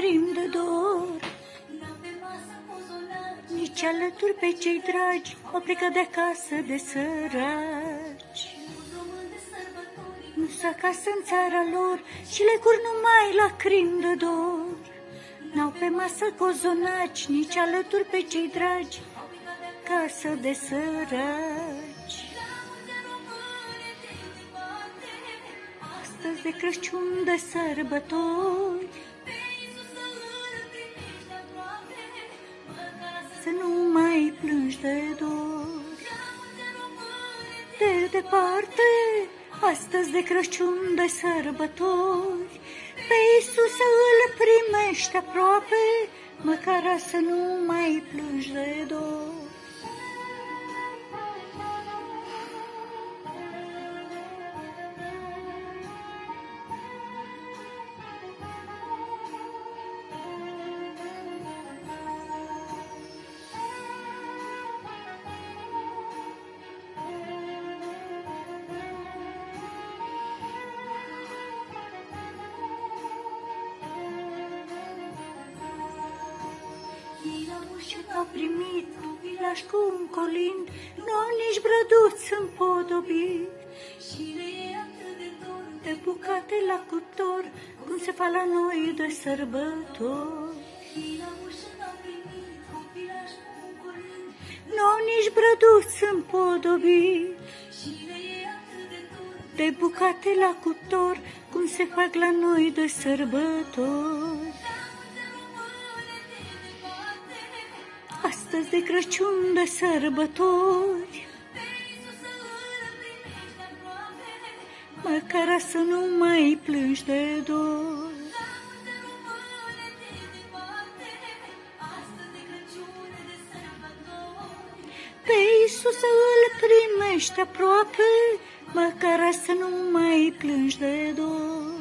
lacrimi de dor, nici alături pe cei dragi, au plecat de acasă de săraci. Nu s acasă în țara lor și le curg numai lacrimi de dor. N-au pe masă cozonaci, nici alături pe cei dragi, casă de săraci. Astăzi de Crăciun, de sărbători, să nu mai plângi de dor. De departe, astăzi de Crăciun, de sărbători, pe Iisus îl primești aproape, măcar să nu mai plângi de dor. Au primit copilaș cu un colind, nu nici brăduț împodobit. Și le e atât de dor de bucate la cuptor, cum se fac la noi de sărbători. Nu nici brăduț împodobit. Și le e atât de dor de bucate la cuptor, cum se fac la noi de sărbători. Astăzi de Crăciun, de sărbători, măcar să nu mai plângi de dor. Pe Iisus îl primești aproape, măcar să nu mai plângi de dor.